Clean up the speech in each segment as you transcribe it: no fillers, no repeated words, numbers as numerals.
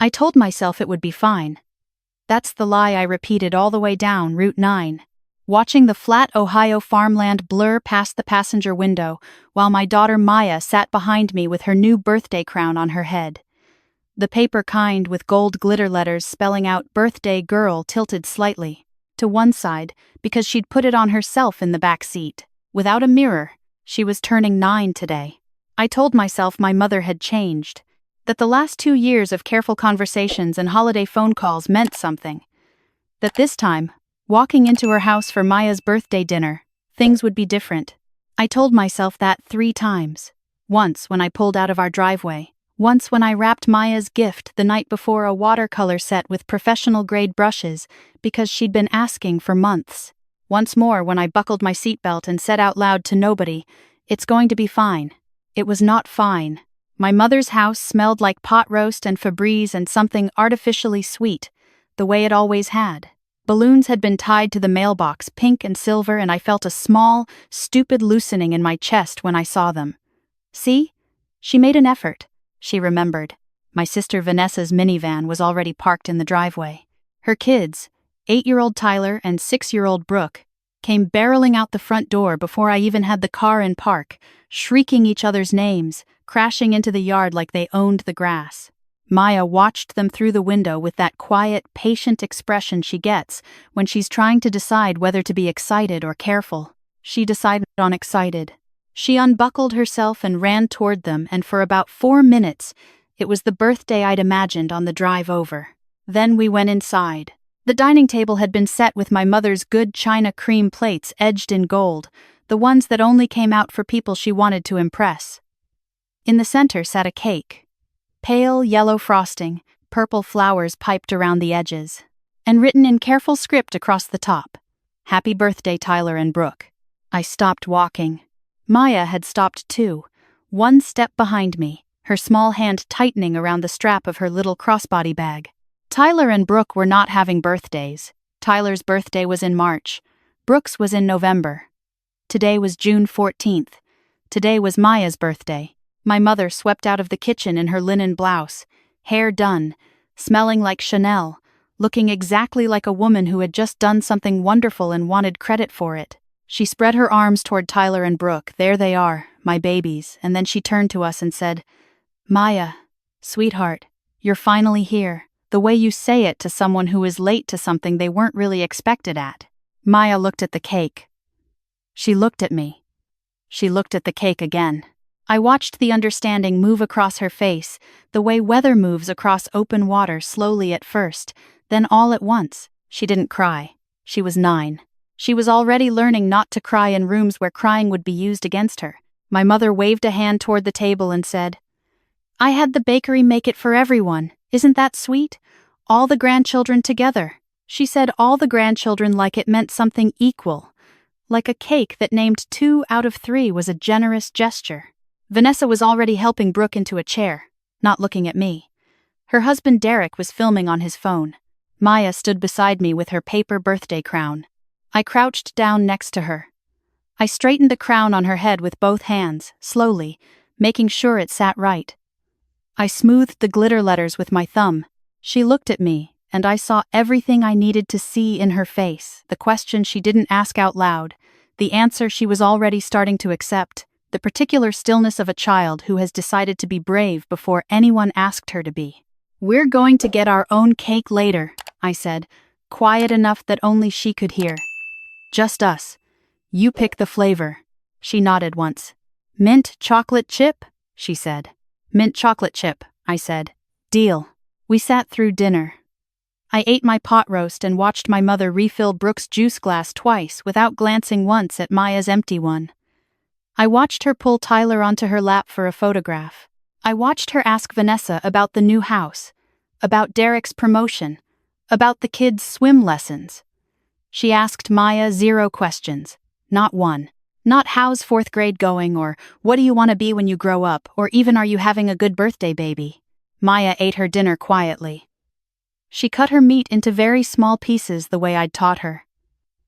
I told myself it would be fine. That's the lie I repeated all the way down Route 9, watching the flat Ohio farmland blur past the passenger window while my daughter Maya sat behind me with her new birthday crown on her head. The paper kind with gold glitter letters spelling out "Birthday Girl" tilted slightly to one side because she'd put it on herself in the back seat. Without a mirror, she was turning 9 today. I told myself my mother had changed, that the last 2 years of careful conversations and holiday phone calls meant something. That this time, walking into her house for Maya's birthday dinner, things would be different. I told myself that 3 times. Once when I pulled out of our driveway. Once when I wrapped Maya's gift the night before a watercolor set with professional-grade brushes because she'd been asking for months. Once more when I buckled my seatbelt and said out loud to nobody, "It's going to be fine." It was not fine. My mother's house smelled like pot roast and Febreze and something artificially sweet, the way it always had. Balloons had been tied to the mailbox, pink and silver, and I felt a small, stupid loosening in my chest when I saw them. See? She made an effort, she remembered. My sister Vanessa's minivan was already parked in the driveway. Her kids, 8-year-old Tyler and 6-year-old Brooke, came barreling out the front door before I even had the car in park, shrieking each other's names, crashing into the yard like they owned the grass. Maya watched them through the window with that quiet, patient expression she gets when she's trying to decide whether to be excited or careful. She decided on excited. She unbuckled herself and ran toward them, and for about 4 minutes, it was the birthday I'd imagined on the drive over. Then we went inside. The dining table had been set with my mother's good china cream plates edged in gold, the ones that only came out for people she wanted to impress. In the center sat a cake. Pale yellow frosting, purple flowers piped around the edges, and written in careful script across the top, "Happy birthday, Tyler and Brooke." I stopped walking. Maya had stopped too, 1 step behind me, her small hand tightening around the strap of her little crossbody bag. Tyler and Brooke were not having birthdays. Tyler's birthday was in March. Brooke's was in November. Today was June 14th. Today was Maya's birthday. My mother swept out of the kitchen in her linen blouse, hair done, smelling like Chanel, looking exactly like a woman who had just done something wonderful and wanted credit for it. She spread her arms toward Tyler and Brooke. "There they are, my babies," and then she turned to us and said, "Maya, sweetheart, you're finally here." The way you say it to someone who is late to something they weren't really expected at. Maya looked at the cake. She looked at me. She looked at the cake again. I watched the understanding move across her face, the way weather moves across open water slowly at first, then all at once. She didn't cry. She was 9. She was already learning not to cry in rooms where crying would be used against her. My mother waved a hand toward the table and said, "I had the bakery make it for everyone. Isn't that sweet? All the grandchildren together." She said all the grandchildren like it meant something equal, like a cake that named 2 out of 3 was a generous gesture. Vanessa was already helping Brooke into a chair, not looking at me. Her husband Derek was filming on his phone. Maya stood beside me with her paper birthday crown. I crouched down next to her. I straightened the crown on her head with both hands, slowly, making sure it sat right. I smoothed the glitter letters with my thumb. She looked at me, and I saw everything I needed to see in her face, the question she didn't ask out loud, the answer she was already starting to accept, the particular stillness of a child who has decided to be brave before anyone asked her to be. "We're going to get our own cake later," I said, quiet enough that only she could hear. "Just us. You pick the flavor." She nodded once. "Mint chocolate chip?" she said. "Mint chocolate chip," I said. "Deal." We sat through dinner. I ate my pot roast and watched my mother refill Brooke's juice glass twice without glancing once at Maya's empty one. I watched her pull Tyler onto her lap for a photograph. I watched her ask Vanessa about the new house, about Derek's promotion, about the kids' swim lessons. She asked Maya 0 questions, not one. Not "How's 4th grade going?" or "What do you want to be when you grow up?" or even "Are you having a good birthday, baby?" Maya ate her dinner quietly. She cut her meat into very small pieces the way I'd taught her.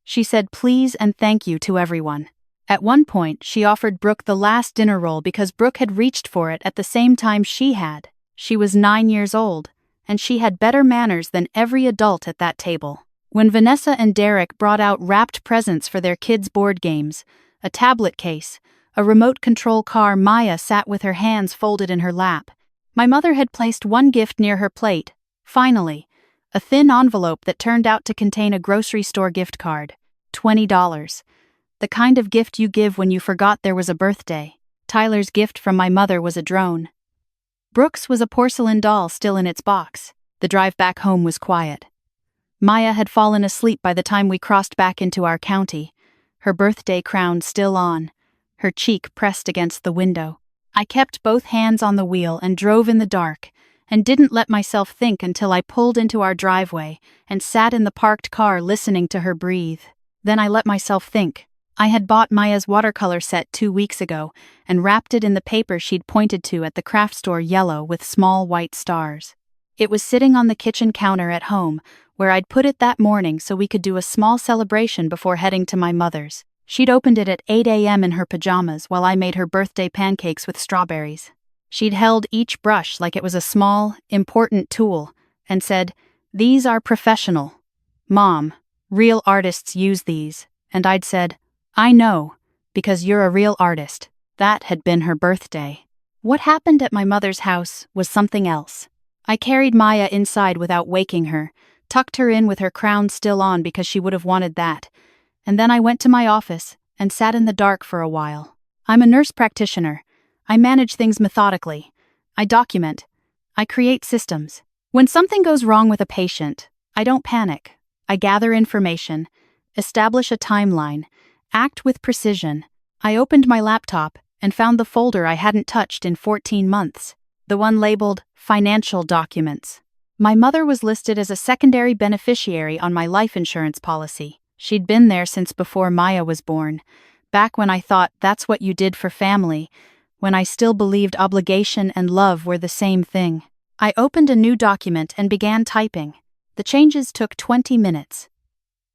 She said please and thank you to everyone. At one point, she offered Brooke the last dinner roll because Brooke had reached for it at the same time she had. She was 9 years old, and she had better manners than every adult at that table. When Vanessa and Derek brought out wrapped presents for their kids' board games, a tablet case, a remote control car, Maya sat with her hands folded in her lap. My mother had placed one gift near her plate, finally, a thin envelope that turned out to contain a grocery store gift card. $20. The kind of gift you give when you forgot there was a birthday. Tyler's gift from my mother was a drone. Brooks was a porcelain doll still in its box. The drive back home was quiet. Maya had fallen asleep by the time we crossed back into our county, her birthday crown still on, her cheek pressed against the window. I kept both hands on the wheel and drove in the dark, and didn't let myself think until I pulled into our driveway and sat in the parked car listening to her breathe. Then I let myself think. I had bought Maya's watercolor set 2 weeks ago and wrapped it in the paper she'd pointed to at the craft store, yellow with small white stars. It was sitting on the kitchen counter at home, where I'd put it that morning so we could do a small celebration before heading to my mother's. She'd opened it at 8 a.m. in her pajamas while I made her birthday pancakes with strawberries. She'd held each brush like it was a small, important tool, and said, "These are professional. Mom, real artists use these." And I'd said, "I know, because you're a real artist." That had been her birthday. What happened at my mother's house was something else. I carried Maya inside without waking her, tucked her in with her crown still on because she would have wanted that, and then I went to my office and sat in the dark for a while. I'm a nurse practitioner. I manage things methodically. I document. I create systems. When something goes wrong with a patient, I don't panic. I gather information, establish a timeline, act with precision. I opened my laptop and found the folder I hadn't touched in 14 months, the one labeled Financial Documents. My mother was listed as a secondary beneficiary on my life insurance policy. She'd been there since before Maya was born, back when I thought that's what you did for family, when I still believed obligation and love were the same thing. I opened a new document and began typing. The changes took 20 minutes.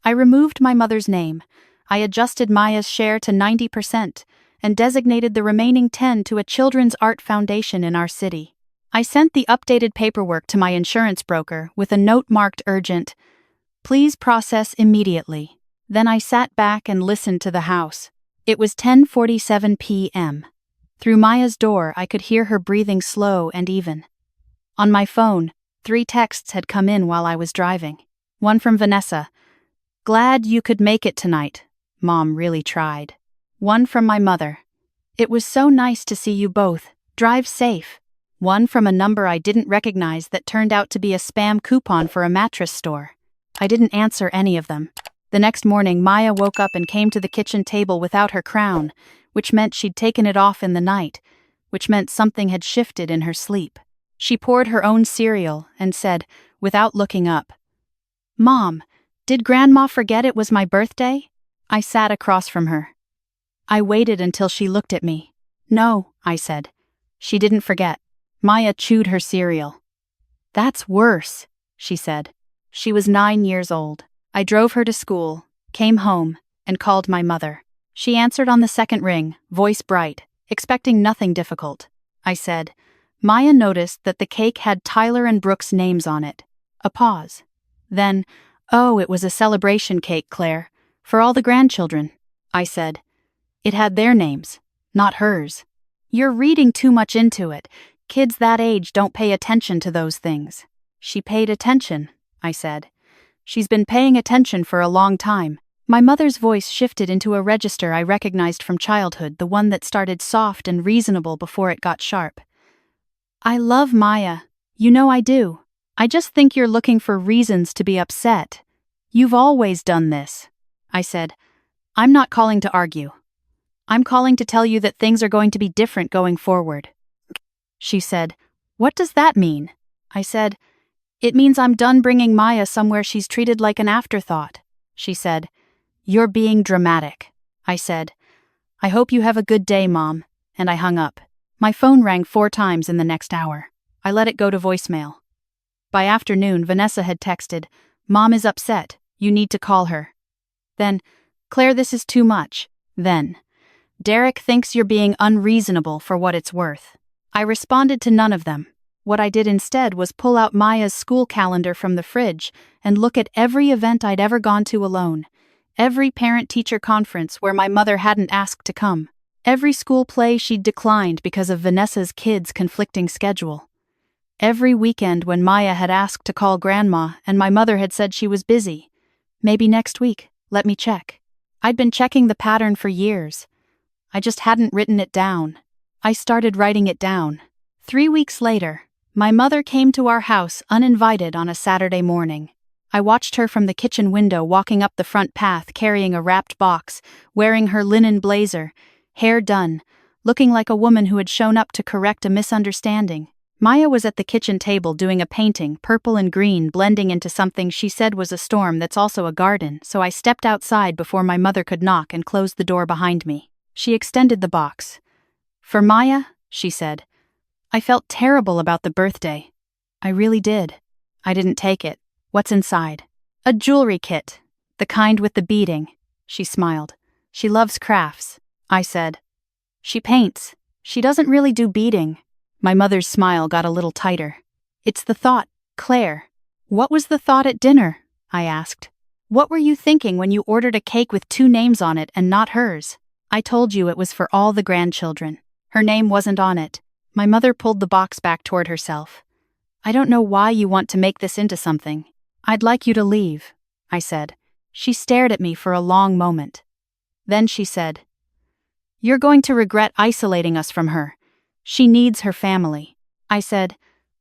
I removed my mother's name. I adjusted Maya's share to 90% and designated the remaining 10 to a children's art foundation in our city. I sent the updated paperwork to my insurance broker with a note marked urgent, "Please process immediately." Then I sat back and listened to the house. It was 10:47 p.m. Through Maya's door, I could hear her breathing slow and even. On my phone, 3 texts had come in while I was driving. One from Vanessa. "Glad you could make it tonight. Mom really tried." One from my mother. "It was so nice to see you both. Drive safe." One from a number I didn't recognize that turned out to be a spam coupon for a mattress store. I didn't answer any of them. The next morning, Maya woke up and came to the kitchen table without her crown, which meant she'd taken it off in the night, which meant something had shifted in her sleep. She poured her own cereal and said, without looking up, "Mom, did Grandma forget it was my birthday?" I sat across from her. I waited until she looked at me. "No," I said. "She didn't forget." Maya chewed her cereal. "That's worse," she said. She was 9 years old. I drove her to school, came home, and called my mother. She answered on the second ring, voice bright, expecting nothing difficult. I said, "Maya noticed that the cake had Tyler and Brooks' names on it." A pause. Then, "Oh, it was a celebration cake, Claire, for all the grandchildren." I said, "It had their names, not hers." "You're reading too much into it. Kids that age don't pay attention to those things." "She paid attention," I said. "She's been paying attention for a long time." My mother's voice shifted into a register I recognized from childhood, the one that started soft and reasonable before it got sharp. "I love Maya. You know I do. I just think you're looking for reasons to be upset. You've always done this." I said, "I'm not calling to argue. I'm calling to tell you that things are going to be different going forward." She said, "What does that mean?" I said, "It means I'm done bringing Maya somewhere she's treated like an afterthought." She said, "You're being dramatic." I said, "I hope you have a good day, Mom," and I hung up. My phone rang 4 times in the next hour. I let it go to voicemail. By afternoon, Vanessa had texted, "Mom is upset. You need to call her." Then, "Claire, this is too much." Then, "Derek thinks you're being unreasonable for what it's worth." I responded to none of them. What I did instead was pull out Maya's school calendar from the fridge and look at every event I'd ever gone to alone. Every parent-teacher conference where my mother hadn't asked to come. Every school play she'd declined because of Vanessa's kids' conflicting schedule. Every weekend when Maya had asked to call Grandma and my mother had said she was busy. Maybe next week, let me check. I'd been checking the pattern for years. I just hadn't written it down. I started writing it down. 3 weeks later, my mother came to our house uninvited on a Saturday morning. I watched her from the kitchen window walking up the front path carrying a wrapped box, wearing her linen blazer, hair done, looking like a woman who had shown up to correct a misunderstanding. Maya was at the kitchen table doing a painting, purple and green blending into something she said was a storm that's also a garden, so I stepped outside before my mother could knock and closed the door behind me. She extended the box. "For Maya," she said. I felt terrible about the birthday. I really did. I didn't take it. "What's inside?" "A jewelry kit. The kind with the beading." She smiled. "She loves crafts," I said. "She paints. She doesn't really do beading." My mother's smile got a little tighter. "It's the thought, Claire." "What was the thought at dinner?" I asked. "What were you thinking when you ordered a cake with 2 names on it and not hers?" "I told you it was for all the grandchildren. Her name wasn't on it." My mother pulled the box back toward herself. "I don't know why you want to make this into something. I'd like you to leave," I said. She stared at me for a long moment. Then she said, "You're going to regret isolating us from her. She needs her family." I said,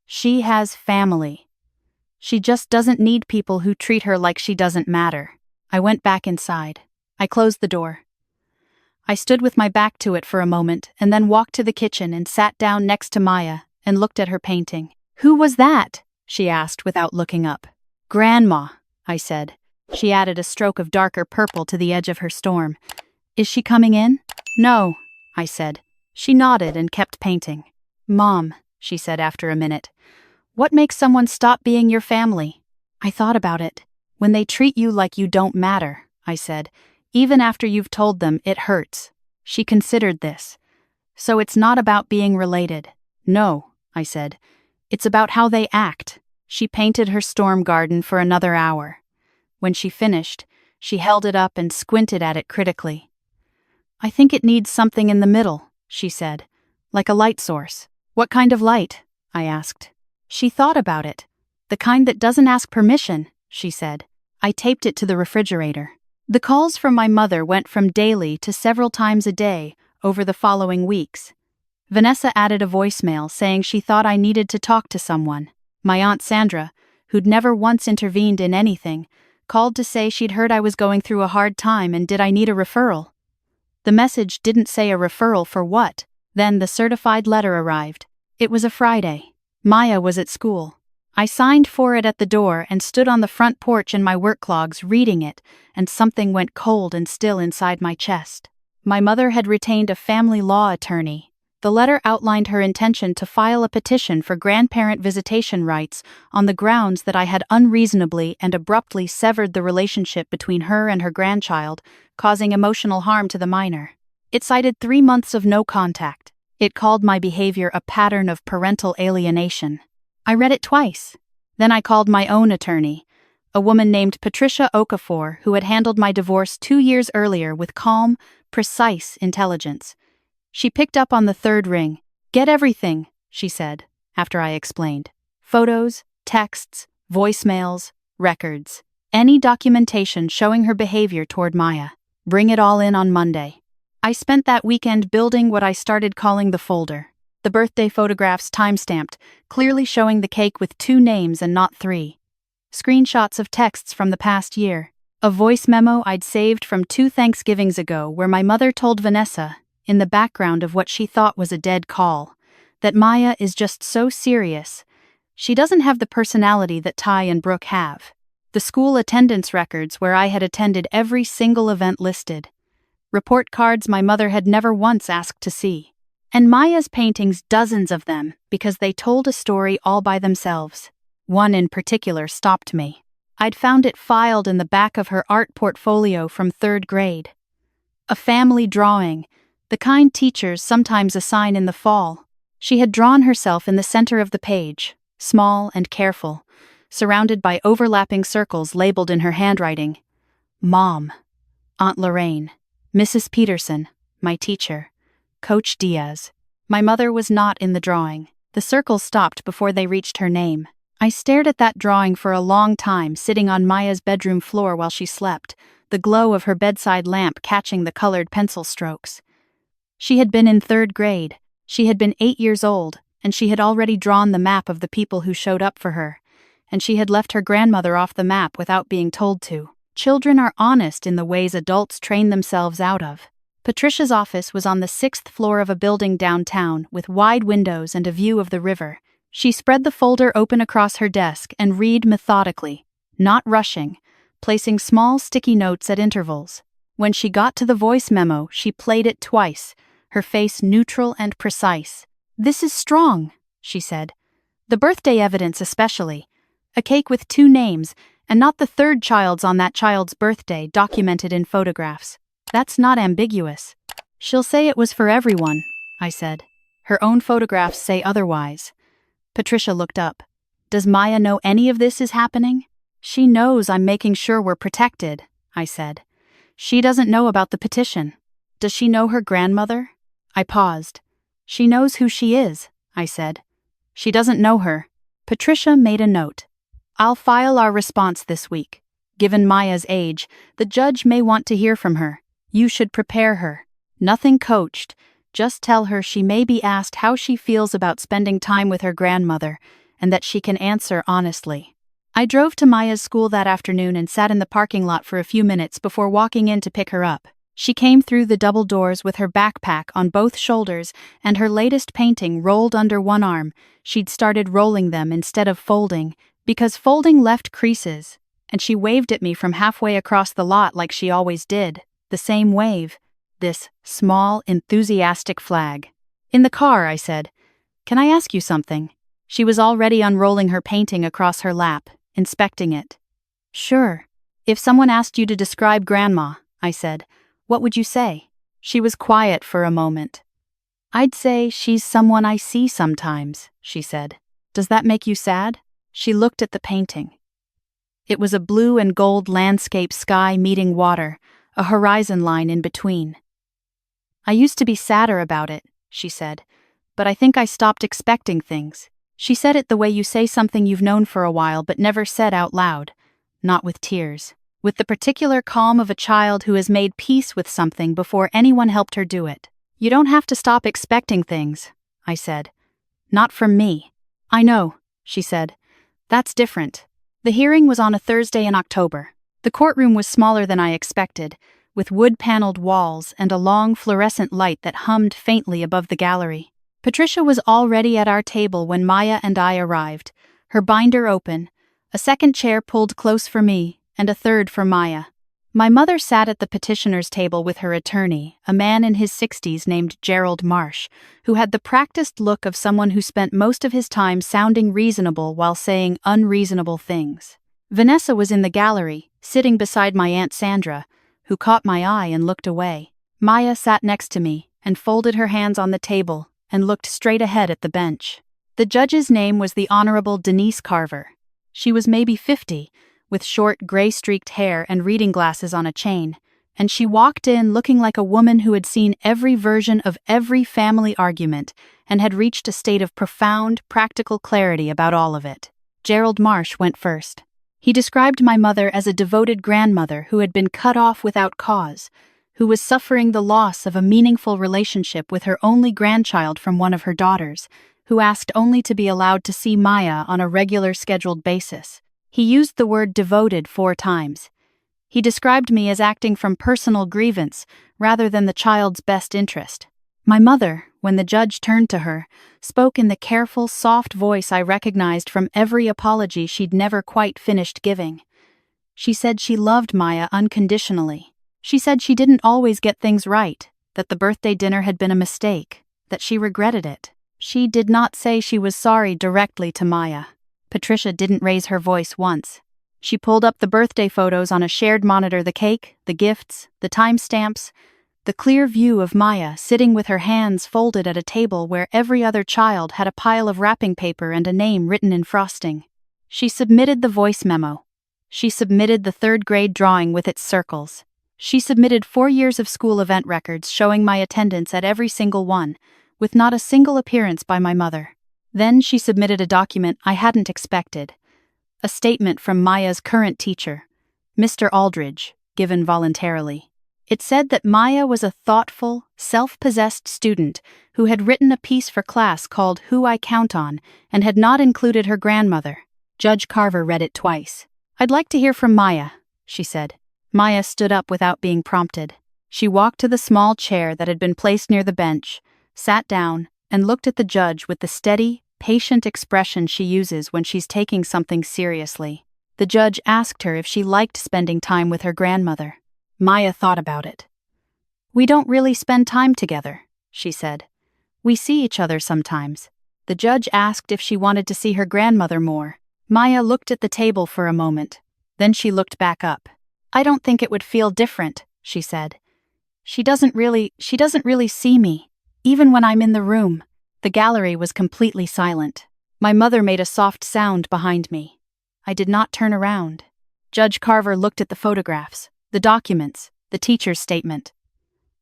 "She has family. She just doesn't need people who treat her like she doesn't matter." I went back inside. I closed the door. I stood with my back to it for a moment and then walked to the kitchen and sat down next to Maya and looked at her painting. "Who was that?" she asked without looking up. "Grandma," I said. She added a stroke of darker purple to the edge of her storm. "Is she coming in?" "No," I said. She nodded and kept painting. "Mom," she said after a minute, "what makes someone stop being your family?" I thought about it. "When they treat you like you don't matter," I said, "even after you've told them it hurts." She considered this. "So it's not about being related." "No," I said. "It's about how they act." She painted her storm garden for another hour. When she finished, she held it up and squinted at it critically. "I think it needs something in the middle," she said, "like a light source." "What kind of light?" I asked. She thought about it. "The kind that doesn't ask permission," she said. I taped it to the refrigerator. The calls from my mother went from daily to several times a day over the following weeks. Vanessa added a voicemail saying she thought I needed to talk to someone. My Aunt Sandra, who'd never once intervened in anything, called to say she'd heard I was going through a hard time and did I need a referral. The message didn't say a referral for what. Then the certified letter arrived. It was a Friday. Maya was at school. I signed for it at the door and stood on the front porch in my work clogs reading it, and something went cold and still inside my chest. My mother had retained a family law attorney. The letter outlined her intention to file a petition for grandparent visitation rights on the grounds that I had unreasonably and abruptly severed the relationship between her and her grandchild, causing emotional harm to the minor. It cited 3 months of no contact. It called my behavior a pattern of parental alienation. I read it twice. Then I called my own attorney, a woman named Patricia Okafor, who had handled my divorce 2 years earlier with calm, precise intelligence. She picked up on the third ring. "Get everything," she said, after I explained. "Photos, texts, voicemails, records. Any documentation showing her behavior toward Maya. Bring it all in on Monday." I spent that weekend building what I started calling the folder. The birthday photographs timestamped, clearly showing the cake with 2 names and not 3. Screenshots of texts from the past year. A voice memo I'd saved from 2 Thanksgivings ago where my mother told Vanessa, in the background of what she thought was a dead call, that Maya is just so serious. She doesn't have the personality that Ty and Brooke have. The school attendance records where I had attended every single event listed. Report cards my mother had never once asked to see. And Maya's paintings, dozens of them, because they told a story all by themselves. One in particular stopped me. I'd found it filed in the back of her art portfolio from 3rd grade. A family drawing, the kind teachers sometimes assign in the fall. She had drawn herself in the center of the page, small and careful, surrounded by overlapping circles labeled in her handwriting. Mom, Aunt Lorraine, Mrs. Peterson, my teacher, Coach Diaz. My mother was not in the drawing. The circles stopped before they reached her name. I stared at that drawing for a long time, sitting on Maya's bedroom floor while she slept, the glow of her bedside lamp catching the colored pencil strokes. She had been in 3rd grade. She had been 8 years old, and she had already drawn the map of the people who showed up for her, and she had left her grandmother off the map without being told to. Children are honest in the ways adults train themselves out of. Patricia's office was on the 6th floor of a building downtown with wide windows and a view of the river. She spread the folder open across her desk and read methodically, not rushing, placing small sticky notes at intervals. When she got to the voice memo, she played it twice, her face neutral and precise. "This is strong," she said. "The birthday evidence especially. A cake with 2 names, and not the 3rd child's on that child's birthday documented in photographs. That's not ambiguous." "She'll say it was for everyone," I said. "Her own photographs say otherwise." Patricia looked up. "Does Maya know any of this is happening?" "She knows I'm making sure we're protected," I said. "She doesn't know about the petition." "Does she know her grandmother?" I paused. "She knows who she is," I said. "She doesn't know her." Patricia made a note. "I'll file our response this week. Given Maya's age, the judge may want to hear from her. You should prepare her. Nothing coached. Just tell her she may be asked how she feels about spending time with her grandmother, and that she can answer honestly." I drove to Maya's school that afternoon and sat in the parking lot for a few minutes before walking in to pick her up. She came through the double doors with her backpack on both shoulders and her latest painting rolled under one arm. She'd started rolling them instead of folding, because folding left creases, and she waved at me from halfway across the lot like she always did. The same wave. This small, enthusiastic flag. "In the car," I said. "Can I ask you something?" She was already unrolling her painting across her lap, inspecting it. "Sure. If someone asked you to describe Grandma," I said, "what would you say?" She was quiet for a moment. "I'd say she's someone I see sometimes," she said. "Does that make you sad?" She looked at the painting. It was a blue and gold landscape sky meeting water, a horizon line in between. "I used to be sadder about it," she said, "but I think I stopped expecting things." She said it the way you say something you've known for a while but never said out loud, not with tears, with the particular calm of a child who has made peace with something before anyone helped her do it. "You don't have to stop expecting things," I said. "Not from me." "I know," she said. "That's different." The hearing was on a Thursday in October. The courtroom was smaller than I expected, with wood-paneled walls and a long fluorescent light that hummed faintly above the gallery. Patricia was already at our table when Maya and I arrived, her binder open, a second chair pulled close for me, and a third for Maya. My mother sat at the petitioner's table with her attorney, a man in his 60s named Gerald Marsh, who had the practiced look of someone who spent most of his time sounding reasonable while saying unreasonable things. Vanessa was in the gallery, sitting beside my Aunt Sandra, who caught my eye and looked away. Maya sat next to me and folded her hands on the table and looked straight ahead at the bench. The judge's name was the Honorable Denise Carver. She was maybe 50, with short gray-streaked hair and reading glasses on a chain, and she walked in looking like a woman who had seen every version of every family argument and had reached a state of profound, practical clarity about all of it. Gerald Marsh went first. He described my mother as a devoted grandmother who had been cut off without cause, who was suffering the loss of a meaningful relationship with her only grandchild from one of her daughters, who asked only to be allowed to see Maya on a regular scheduled basis. He used the word devoted 4 times. He described me as acting from personal grievance rather than the child's best interest. My mother, when the judge turned to her, spoke in the careful, soft voice I recognized from every apology she'd never quite finished giving. She said she loved Maya unconditionally. She said she didn't always get things right, that the birthday dinner had been a mistake, that she regretted it. She did not say she was sorry directly to Maya. Patricia didn't raise her voice once. She pulled up the birthday photos on a shared monitor, the cake, the gifts, the timestamps. the clear view of Maya sitting with her hands folded at a table where every other child had a pile of wrapping paper and a name written in frosting. She submitted the voice memo. She submitted the third-grade drawing with its circles. She submitted 4 years of school event records showing my attendance at every single one, with not a single appearance by my mother. Then she submitted a document I hadn't expected. A statement from Maya's current teacher, Mr. Aldridge, given voluntarily. It said that Maya was a thoughtful, self-possessed student who had written a piece for class called Who I Count On and had not included her grandmother. Judge Carver read it twice. "I'd like to hear from Maya," she said. Maya stood up without being prompted. She walked to the small chair that had been placed near the bench, sat down, and looked at the judge with the steady, patient expression she uses when she's taking something seriously. The judge asked her if she liked spending time with her grandmother. Maya thought about it. "We don't really spend time together," she said. "We see each other sometimes." The judge asked if she wanted to see her grandmother more. Maya looked at the table for a moment. Then she looked back up. "I don't think it would feel different," she said. She doesn't really see me, even when I'm in the room." The gallery was completely silent. My mother made a soft sound behind me. I did not turn around. Judge Carver looked at the photographs, the documents, the teacher's statement.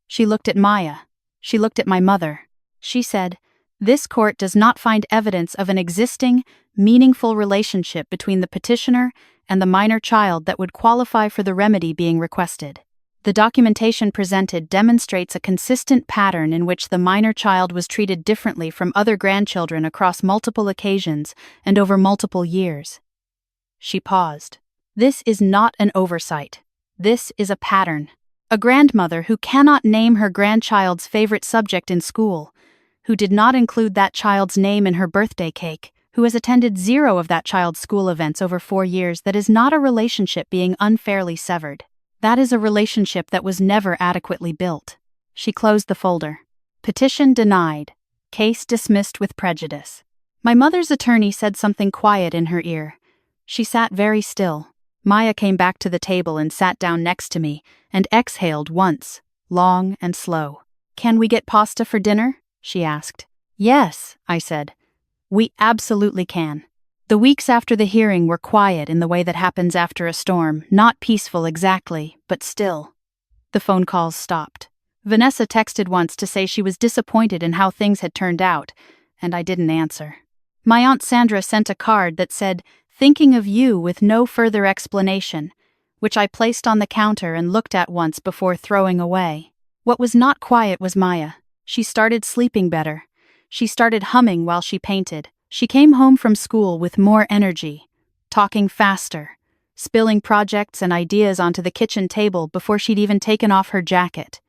She looked at Maya. She looked at my mother. She said, "This court does not find evidence of an existing, meaningful relationship between the petitioner and the minor child that would qualify for the remedy being requested. The documentation presented demonstrates a consistent pattern in which the minor child was treated differently from other grandchildren across multiple occasions and over multiple years." She paused. "This is not an oversight. This is a pattern. A grandmother who cannot name her grandchild's favorite subject in school, who did not include that child's name in her birthday cake, who has attended 0 of that child's school events over 4 years. That is not a relationship being unfairly severed. That is a relationship that was never adequately built." She closed the folder. "Petition denied. Case dismissed with prejudice." My mother's attorney said something quiet in her ear. She sat very still. Maya came back to the table and sat down next to me and exhaled once, long and slow. "Can we get pasta for dinner?" she asked. "Yes," I said. "We absolutely can." The weeks after the hearing were quiet in the way that happens after a storm, not peaceful exactly, but still. The phone calls stopped. Vanessa texted once to say she was disappointed in how things had turned out, and I didn't answer. My Aunt Sandra sent a card that said, "Thinking of you," with no further explanation, which I placed on the counter and looked at once before throwing away. What was not quiet was Maya. She started sleeping better. She started humming while she painted. She came home from school with more energy, talking faster, spilling projects and ideas onto the kitchen table before she'd even taken off her jacket.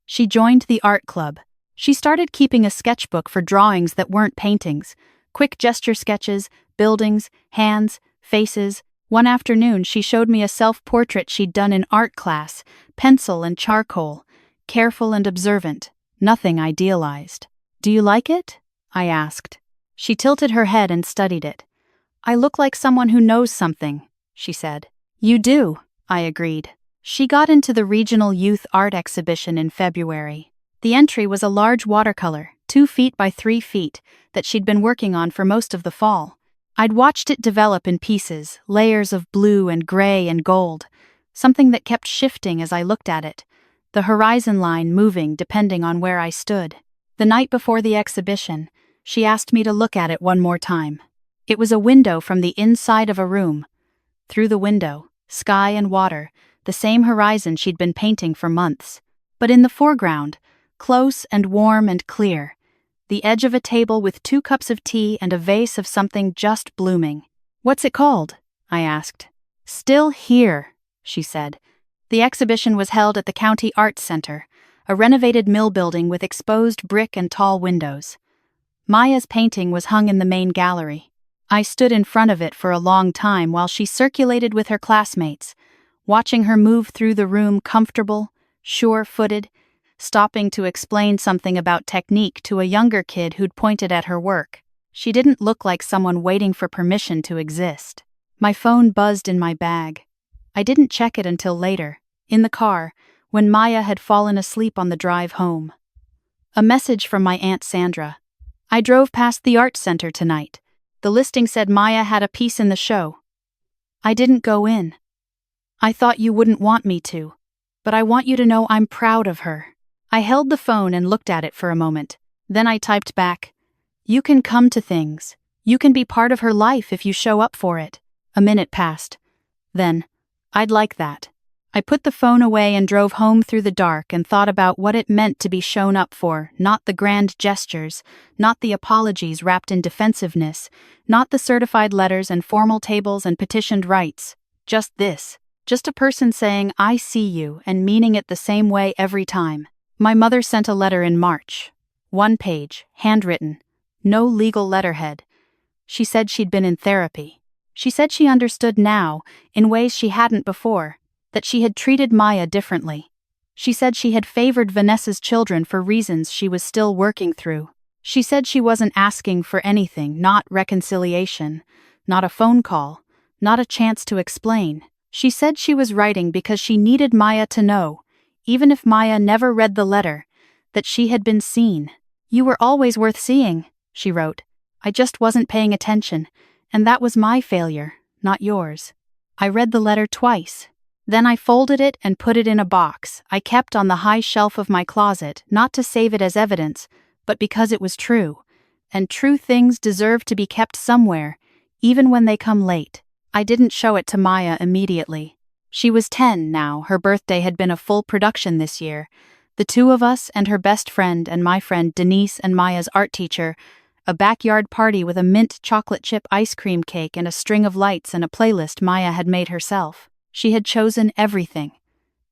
She joined the art club. She started keeping a sketchbook for drawings that weren't paintings, quick gesture sketches, buildings, hands, faces. One afternoon, she showed me a self-portrait she'd done in art class, pencil and charcoal, careful and observant, nothing idealized. "Do you like it?" I asked. She tilted her head and studied it. "I look like someone who knows something," she said. "You do," I agreed. She got into the regional youth art exhibition in February. The entry was a large watercolor, 2 feet by 3 feet, that she'd been working on for most of the fall. I'd watched it develop in pieces, layers of blue and gray and gold, something that kept shifting as I looked at it, the horizon line moving depending on where I stood. The night before the exhibition, she asked me to look at it one more time. It was a window from the inside of a room. Through the window, sky and water, the same horizon she'd been painting for months. But in the foreground, close and warm and clear, the edge of a table with 2 cups of tea and a vase of something just blooming. "What's it called?" I asked. "Still Here," she said. The exhibition was held at the County Arts Center, a renovated mill building with exposed brick and tall windows. Maya's painting was hung in the main gallery. I stood in front of it for a long time while she circulated with her classmates, watching her move through the room comfortable, sure-footed, stopping to explain something about technique to a younger kid who'd pointed at her work. She didn't look like someone waiting for permission to exist. My phone buzzed in my bag. I didn't check it until later, in the car, when Maya had fallen asleep on the drive home. A message from my Aunt Sandra. I drove past the art center tonight. The listing said Maya had a piece in the show. I didn't go in. I thought you wouldn't want me to, but I want you to know I'm proud of her. I held the phone and looked at it for a moment. Then I typed back, "You can come to things. You can be part of her life if you show up for it." A minute passed. Then, "I'd like that." I put the phone away and drove home through the dark and thought about what it meant to be shown up for, not the grand gestures, not the apologies wrapped in defensiveness, not the certified letters and formal tables and petitioned rights. Just this. Just a person saying, "I see you," and meaning it the same way every time. My mother sent a letter in March. 1 page, handwritten. No legal letterhead. She said she'd been in therapy. She said she understood now, in ways she hadn't before, that she had treated Maya differently. She said she had favored Vanessa's children for reasons she was still working through. She said she wasn't asking for anything, not reconciliation, not a phone call, not a chance to explain. She said she was writing because she needed Maya to know, even if Maya never read the letter, that she had been seen. "You were always worth seeing," she wrote. "I just wasn't paying attention, and that was my failure, not yours." I read the letter twice. Then I folded it and put it in a box I kept on the high shelf of my closet, not to save it as evidence, but because it was true. And true things deserve to be kept somewhere, even when they come late. I didn't show it to Maya immediately. She was 10 now. Her birthday had been a full production this year. The two of us and her best friend and my friend Denise and Maya's art teacher, a backyard party with a mint chocolate chip ice cream cake and a string of lights and a playlist Maya had made herself. She had chosen everything.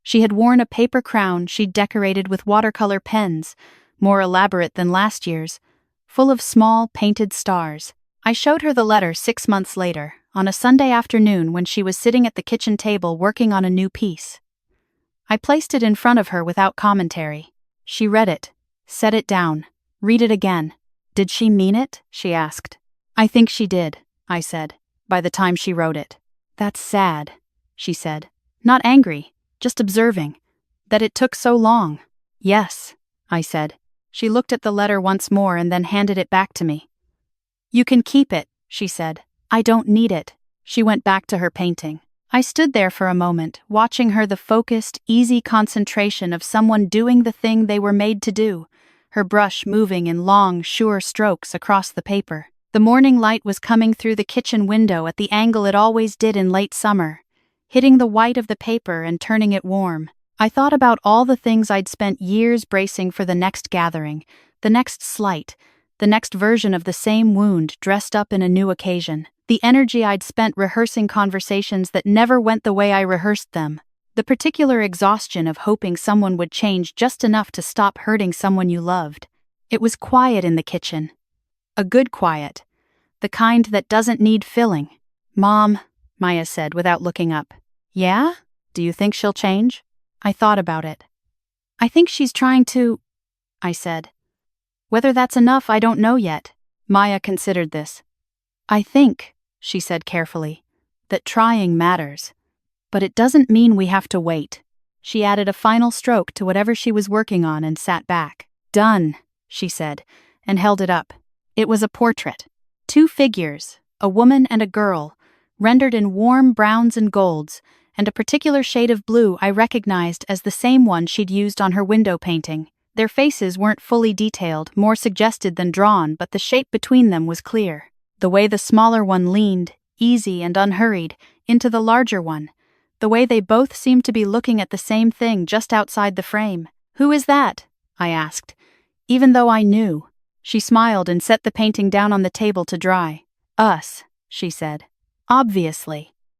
She had worn a paper crown she'd decorated with watercolor pens, more elaborate than last year's, full of small painted stars. I showed her the letter 6 months later, on a Sunday afternoon when she was sitting at the kitchen table working on a new piece. I placed it in front of her without commentary. She read it, set it down, read it again. "Did she mean it?" she asked. "I think she did," I said, by the time she wrote it. "That's sad," she said. Not angry, just observing. That it took so long. "Yes," I said. She looked at the letter once more and then handed it back to me. "You can keep it," she said. "I don't need it." She went back to her painting. I stood there for a moment, watching her, the focused, easy concentration of someone doing the thing they were made to do, her brush moving in long, sure strokes across the paper. The morning light was coming through the kitchen window at the angle it always did in late summer, hitting the white of the paper and turning it warm. I thought about all the things I'd spent years bracing for the next gathering, the next slight, the next version of the same wound dressed up in a new occasion. The energy I'd spent rehearsing conversations that never went the way I rehearsed them. The particular exhaustion of hoping someone would change just enough to stop hurting someone you loved. It was quiet in the kitchen. A good quiet. The kind that doesn't need filling. "Mom," Maya said without looking up. "Yeah? Do you think she'll change?" I thought about it. "I think she's trying to," I said. "Whether that's enough, I don't know yet." Maya considered this. "I think," she said carefully, "that trying matters. But it doesn't mean we have to wait." She added a final stroke to whatever she was working on and sat back. "Done," she said, and held it up. It was a portrait. 2 figures, a woman and a girl, rendered in warm browns and golds, and a particular shade of blue I recognized as the same one she'd used on her window painting. Their faces weren't fully detailed, more suggested than drawn, but the shape between them was clear. The way the smaller one leaned, easy and unhurried, into the larger one. The way they both seemed to be looking at the same thing just outside the frame. "Who is that?" I asked, even though I knew. She smiled and set the painting down on the table to dry. "Us," she said. "Obviously."